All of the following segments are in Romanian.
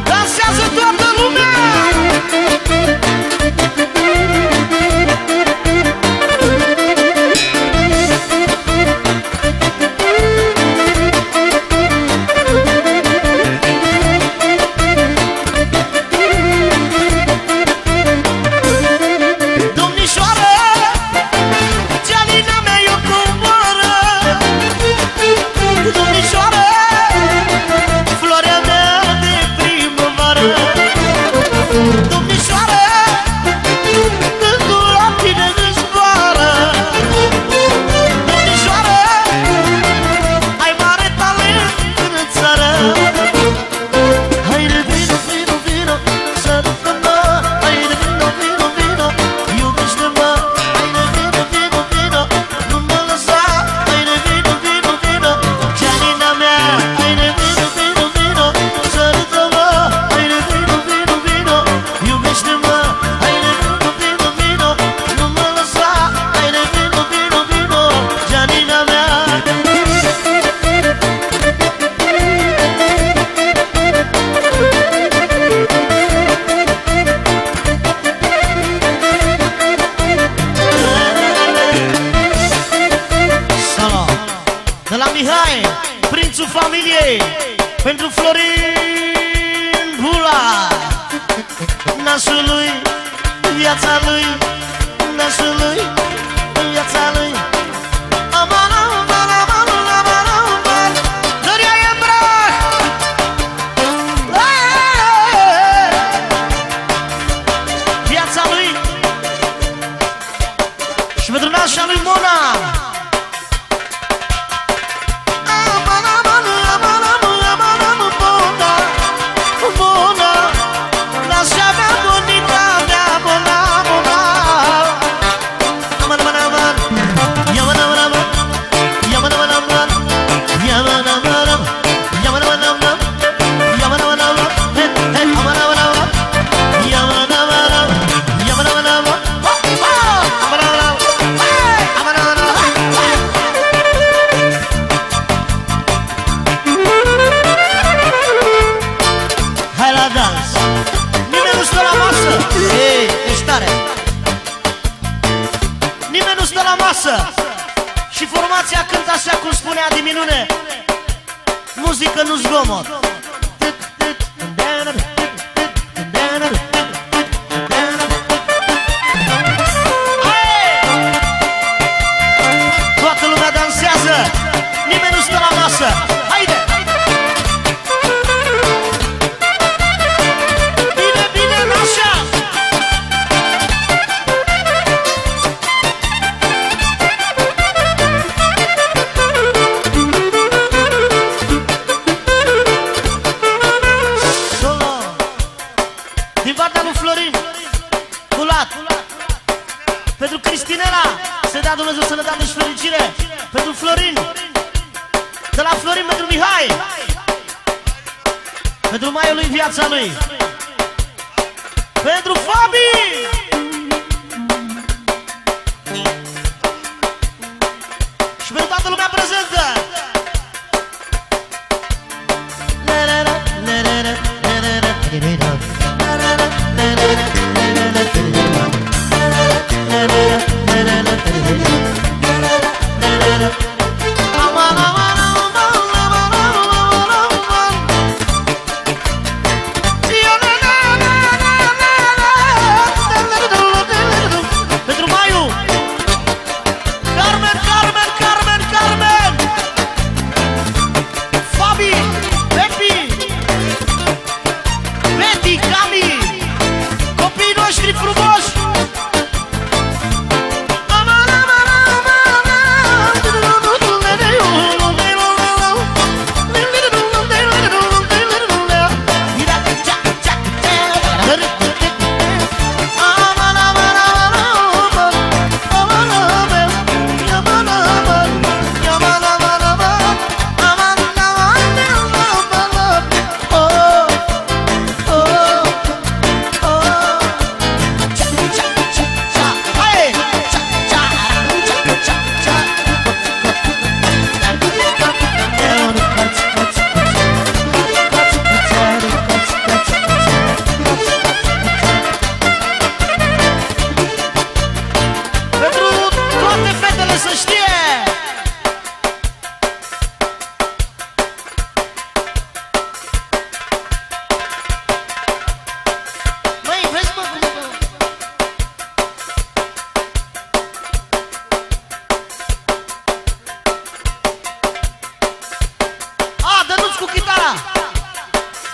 Dansează toată lumea! Pentru Florin Bula, nașului, viața lui, nașului, viața lui. Aman, aman, aman, aman, aman, Doria Embrah. Viața lui și pentru nașa lui Mona. Și formația cântă așa cum spunea de minune: muzică nu zgomot. Toată lumea dansează, nimeni nu stă la masă. Haide! Bine, bine, așa! Pentru Cristinela, să dea Dumnezeu sănătate și fericire. Pentru Florin, de la Florin pentru Mihai, pentru maiul lui, viața lui. Pentru Fabi și pentru toată lumea prezentă. Pentru Maiu, Carmen, Carmen, Carmen, Carmen.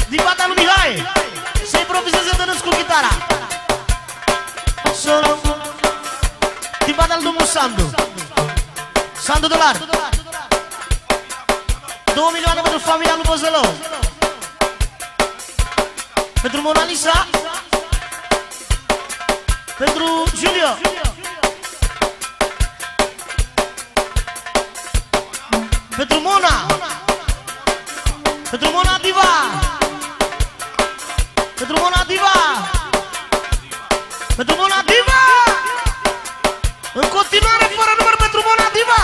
din partea lui Mihai să improvizeze Dănuț cu chitara. Solo din partea lui domnul Sandu, Sandu Dolar. 2 milioane pentru familia lui Bozălău, pentru Mona Lisa, pentru Julio, pentru Mona, pentru Mona Diva, pentru Mona Diva, pentru Mona Diva. În continuare fără număr pentru Mona Diva,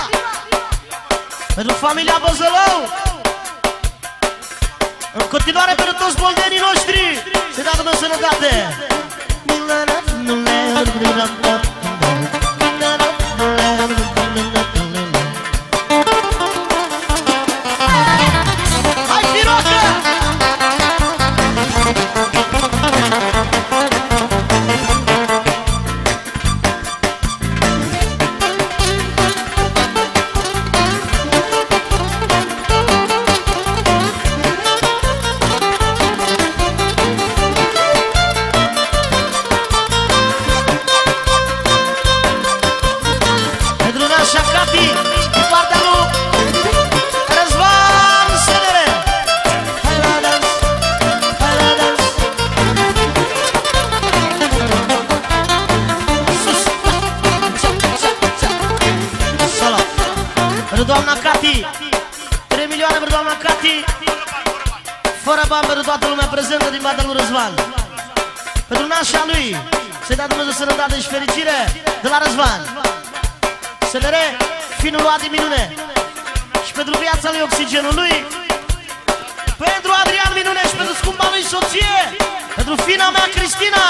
pentru familia Băzălău. În continuare pentru toți boldenii noștri, să-i dea Dumnezeu sănătate. Hai, Firocă! Doamna Cati, 3 milioane pentru doamna Cati, fără bani pentru toată lumea prezentă din partea lui Răzvan. Pentru nașa lui, să-i dea Dumnezeu sănătate și fericire de la Răzvan. SLR, finul lui Adi Minune. Și pentru viața lui, oxigenul lui, pentru Adrian Minune și pentru scumpa lui soție, pentru fina mea Cristina.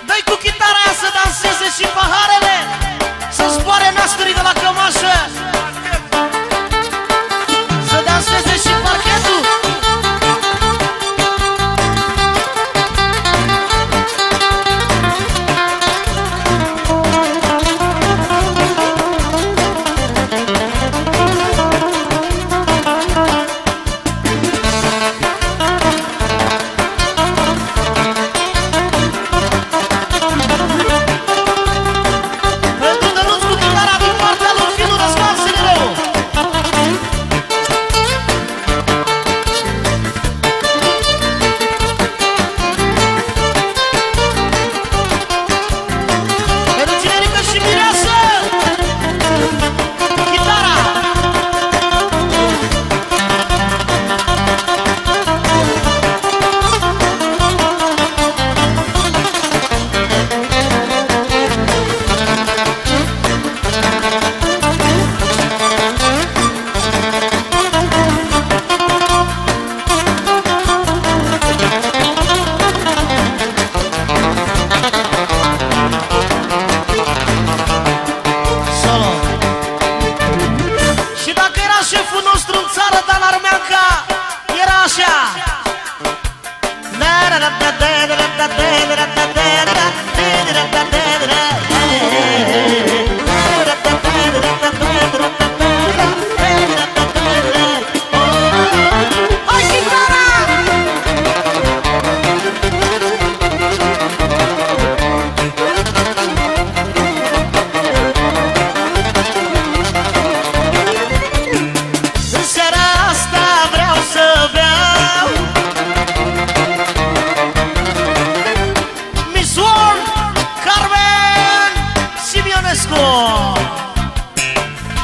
Dă-i cu chitara aia să danseze și paharele, să zboare nasturii de la cămașă, să danseze și parchetul.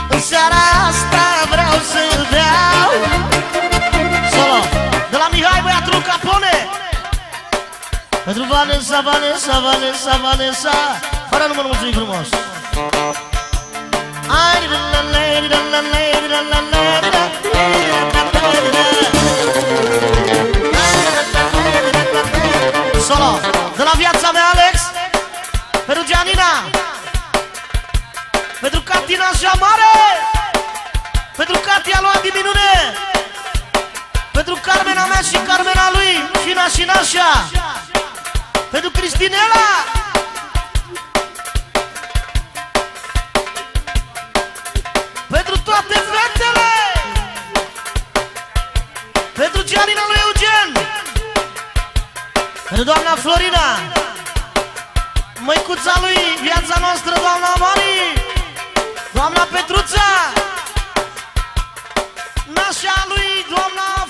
În seara asta vreau să beau. Solo de la Mihai băiatul Capone, pentru Vanessa, Vanessa, Vanessa, Vanessa, fără număr, mulțumim frumos. Solo de la viața mea Alex, pentru Gianina, pentru Catina așa mare, pentru Catia lui Adi Minune, pentru Carmena mea și Carmena lui, Fina și Nașa, pentru Cristinela, pentru toate fetele, pentru Alina lui Eugen. Pentru doamna Florina, măicuța lui, viața noastră, doamna Mari, doamna Petruța, nașa lui, doamna